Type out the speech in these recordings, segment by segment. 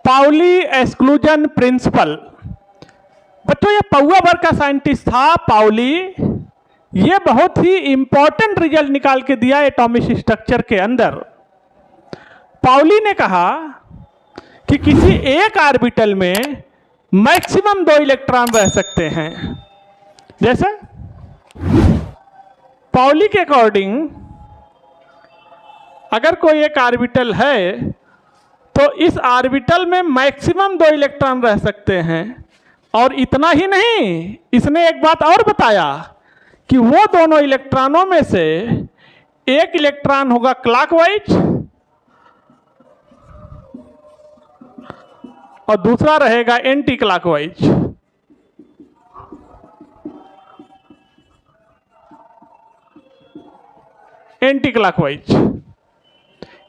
Pauli exclusion principle. बच्चों ये पौवा वर्ग का साइंटिस्ट था पाउली। ये बहुत ही इंपॉर्टेंट रिजल्ट निकाल के दिया एटॉमिक स्ट्रक्चर के अंदर। पाउली ने कहा कि किसी एक ऑर्बिटल में मैक्सिमम 2 इलेक्ट्रॉन रह सकते हैं। जैसे पाउली के अकॉर्डिंग अगर कोई एक ऑर्बिटल है तो इस ऑर्बिटल में मैक्सिमम 2 इलेक्ट्रॉन रह सकते हैं। और इतना ही नहीं, इसने एक बात और बताया कि वो दोनों इलेक्ट्रॉनों में से एक इलेक्ट्रॉन होगा क्लॉकवाइज और दूसरा रहेगा एंटी क्लॉकवाइज। एंटी क्लॉकवाइज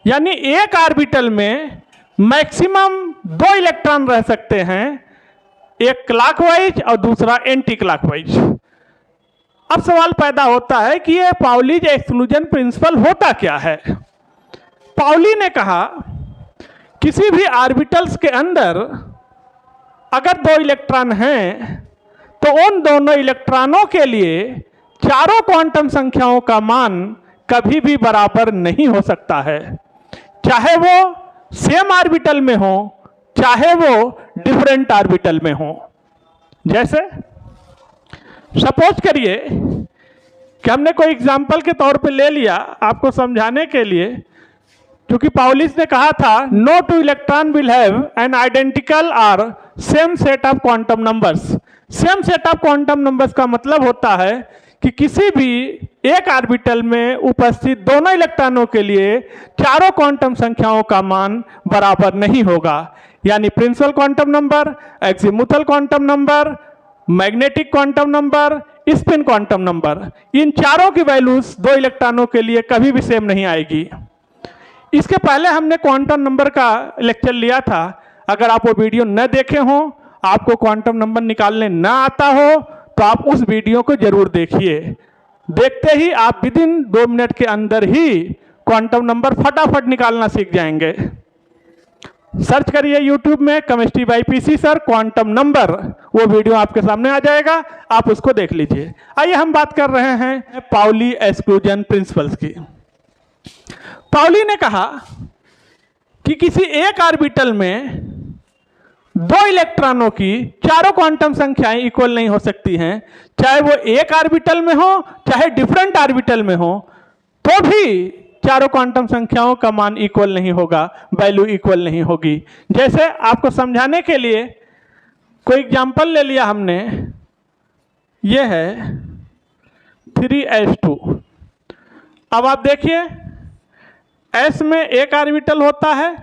यानी एक ऑर्बिटल में मैक्सिमम 2 इलेक्ट्रॉन रह सकते हैं, एक क्लॉकवाइज और दूसरा एंटी क्लॉकवाइज। अब सवाल पैदा होता है कि ये पाउली एक्सक्लूजन प्रिंसिपल होता क्या है। पाउली ने कहा किसी भी ऑर्बिटल्स के अंदर अगर 2 इलेक्ट्रॉन हैं तो उन दोनों इलेक्ट्रॉनों के लिए चारों क्वांटम संख्याओं का मान कभी भी बराबर नहीं हो सकता है, चाहे वो सेम ऑर्बिटल में हो चाहे वो डिफरेंट ऑर्बिटल में हो। जैसे सपोज करिए कि हमने कोई एग्जांपल के तौर पे ले लिया आपको समझाने के लिए, क्योंकि पाउलिस ने कहा था no 2 electron will have an identical और same set of quantum numbers. Same set of quantum numbers का मतलब होता है कि किसी भी एक ऑर्बिटल में उपस्थित दोनों इलेक्ट्रॉनों के लिए चारों क्वांटम संख्याओं का मान बराबर नहीं होगा। यानी principal quantum number, azimuthal quantum number, magnetic quantum number, spin quantum number, इन चारों की वैल्यूज 2 इलेक्ट्रॉनों के लिए कभी भी सेम नहीं आएगी। इसके पहले हमने क्वांटम नंबर का लेक्चर लिया था। अगर आप वो वीडियो न देखे हो, आपको क्वांटम नंबर निकालने न आता हो तो आप उस वीडियो को जरूर देखिए। देखते ही आप विदिन 2 मिनट के अंदर ही क्वांटम नंबर फटाफट निकालना सीख जाएंगे। सर्च करिए यूट्यूब में chemistry bye PC sir quantum number, वो वीडियो आपके सामने आ जाएगा, आप उसको देख लीजिए। आइए हम बात कर रहे हैं पाउली एक्सक्लूजन प्रिंसिपल्स की। पाउली ने कहा कि किसी एक ऑर्बिटल में 2 इलेक्ट्रॉनों की चारों क्वांटम संख्याएं इक्वल नहीं हो सकती हैं, चाहे वो एक ऑर्बिटल में हो चाहे डिफरेंट ऑर्बिटल में हो, तो भी चारों क्वांटम संख्याओं का मान इक्वल नहीं होगा, वैल्यू इक्वल नहीं होगी। जैसे आपको समझाने के लिए कोई एग्जांपल ले लिया हमने, ये है 3s2। अब आप देखिए s में एक ऑर्बिटल होता है,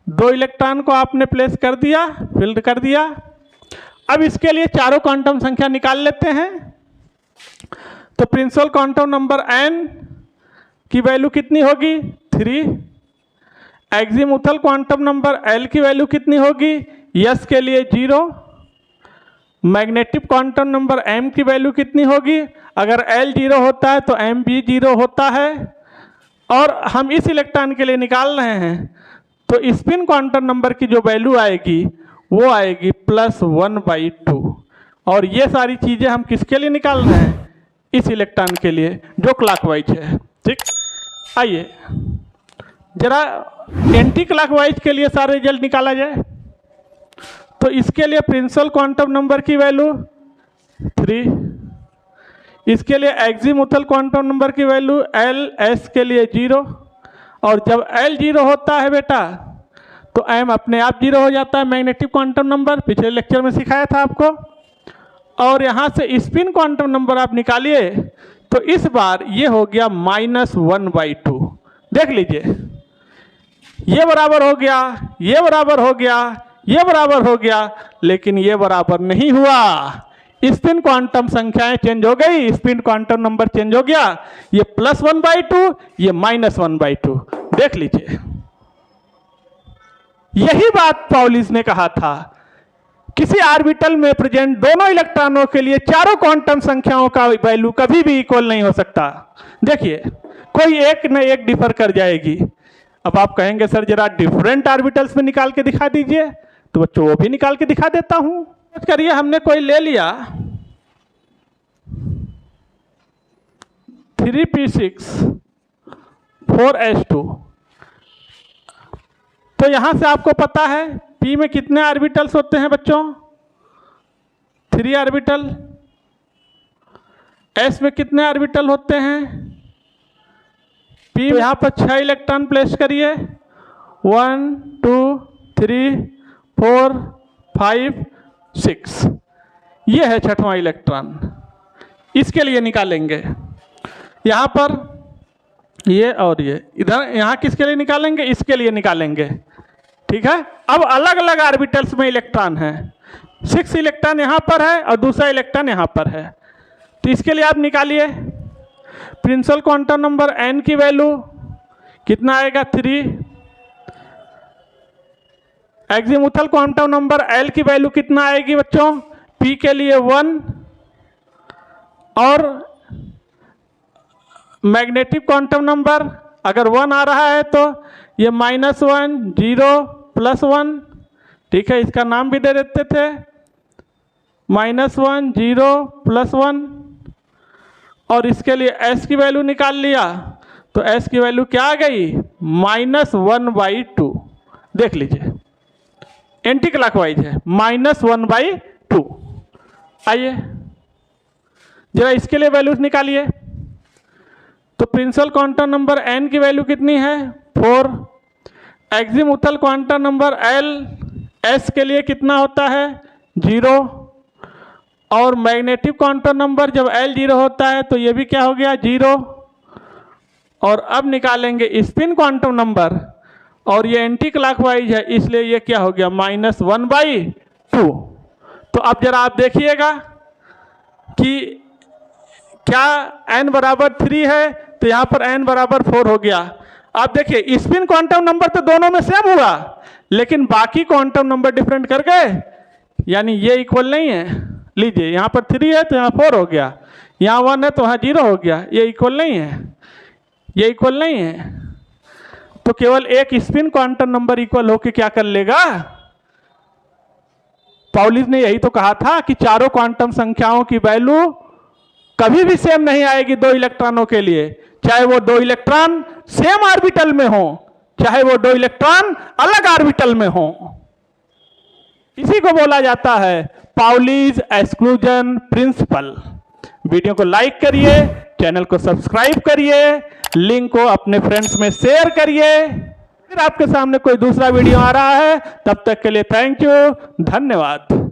2 इलेक्ट्रॉन को आपने प्लेस कर दिया, फिल्ड कर दिया। अब इसके लिए चारों क्वांटम संख्या निकाल लेते हैं। तो प्रिंसिपल क्वांटम नंबर n की वैल्यू कितनी होगी 3। एक्जिमुथल क्वांटम नंबर l की वैल्यू कितनी होगी, s के लिए 0। मैग्नेटिक क्वांटम नंबर m की वैल्यू कितनी होगी, अगर l 0 होता है तो m भी 0 होता है। और हम इस इलेक्ट्रॉन के लिए निकाल रहे हैं तो स्पिन क्वांटम नंबर की जो वैल्यू आएगी वो आएगी +1/2। और ये सारी चीज़ें हम किसके लिए निकाल रहे हैं, इस इलेक्ट्रॉन के लिए जो क्लॉकवाइज है। ठीक, आइए जरा एंटी क्लॉकवाइज के लिए सारे रिजल्ट निकाला जाए। तो इसके लिए प्रिंसिपल क्वांटम नंबर की वैल्यू 3, इसके लिए एक्जिमुथल क्वांटम नंबर की वैल्यू s के लिए 0। और जब l 0 होता है बेटा तो m अपने आप 0 हो जाता है, मैग्नेटिक क्वांटम नंबर, पिछले लेक्चर में सिखाया था आपको। और यहाँ से स्पिन क्वांटम नंबर आप निकालिए तो इस बार ये हो गया -1/2। देख लीजिए, ये बराबर हो गया, ये बराबर हो गया, ये बराबर हो गया, लेकिन ये बराबर नहीं हुआ। स्पिन क्वांटम संख्याएं चेंज हो गई, स्पिन क्वांटम नंबर चेंज हो गया, ये +1/2, ये -1/2। देख लीजिए, यही बात पाउलिस ने कहा था, किसी ऑर्बिटल में प्रेजेंट दोनों इलेक्ट्रॉनों के लिए चारों क्वांटम संख्याओं का वैल्यू कभी भी इक्वल नहीं हो सकता। देखिए, कोई एक न एक डिफर कर जाएगी। अब आप कहेंगे सर जरा डिफरेंट ऑर्बिटल्स में निकाल के दिखा दीजिए, तो बच्चों वो भी निकाल के दिखा देता हूं। करिए हमने कोई ले लिया 3p6 4s2, तो यहां से आपको पता है p में कितने ऑर्बिटल्स होते हैं बच्चों, 3 ऑर्बिटल। s में कितने ऑर्बिटल होते हैं, p, तो यहां पर 6 इलेक्ट्रॉन प्लेस करिए, 1 2 3 4 5 6, ये है 6वां इलेक्ट्रॉन। इसके लिए निकालेंगे यहाँ पर ये और ये, इधर यहाँ किसके लिए निकालेंगे, इसके लिए निकालेंगे, ठीक है। अब अलग अलग ऑर्बिटल्स में इलेक्ट्रॉन है, 6 इलेक्ट्रॉन यहाँ पर है और दूसरा इलेक्ट्रॉन यहाँ पर है, तो इसके लिए आप निकालिए प्रिंसिपल क्वांटम नंबर n की वैल्यू कितना आएगा 3, एक्जीमुथल क्वांटम नंबर l की वैल्यू कितना आएगी बच्चों, p के लिए 1, और मैग्नेटिक क्वांटम नंबर अगर 1 आ रहा है तो ये -1 0 +1, ठीक है, इसका नाम भी दे देते थे -1 0 +1, और इसके लिए s की वैल्यू निकाल लिया, तो s की वैल्यू क्या आ गई -1/2, देख लीजिए एंटी क्लॉकवाइज है -1/2। आइए जरा इसके लिए वैल्यूज निकालिए, तो प्रिंसिपल क्वांटम नंबर n की वैल्यू कितनी है 4, एक्जीमुथल क्वांटम नंबर l s के लिए कितना होता है 0, और मैग्नेटिक क्वांटम नंबर जब l 0 होता है तो ये भी क्या हो गया 0, और अब निकालेंगे स्पिन क्वांटम नंबर, और ये एंटी क्लॉकवाइज है इसलिए ये क्या हो गया -1/2। तो अब जरा आप देखिएगा कि क्या n बराबर 3 है, तो यहाँ पर n बराबर 4 हो गया। आप देखिए स्पिन क्वांटम नंबर तो दोनों में सेम हुआ, लेकिन बाकी क्वांटम नंबर डिफरेंट कर गए, यानी ये इक्वल नहीं है। लीजिए यहाँ पर 3 है तो यहाँ 4 हो गया, यहाँ 1 है तो वहाँ 0 हो गया, ये इक्वल नहीं है, ये इक्वल नहीं है। तो केवल एक स्पिन क्वांटम नंबर इक्वल होके क्या कर लेगा, पाउलिस ने यही तो कहा था कि चारों क्वांटम संख्याओं की वैल्यू कभी भी सेम नहीं आएगी 2 इलेक्ट्रॉनों के लिए, चाहे वो 2 इलेक्ट्रॉन सेम ऑर्बिटल में हो, चाहे वो 2 इलेक्ट्रॉन अलग ऑर्बिटल में हो। इसी को बोला जाता है पाउलिस एक्सक्लूजन प्रिंसिपल। वीडियो को लाइक करिए, चैनल को सब्सक्राइब करिए, लिंक को अपने फ्रेंड्स में शेयर करिए। फिर आपके सामने कोई दूसरा वीडियो आ रहा है, तब तक के लिए थैंक यू, धन्यवाद।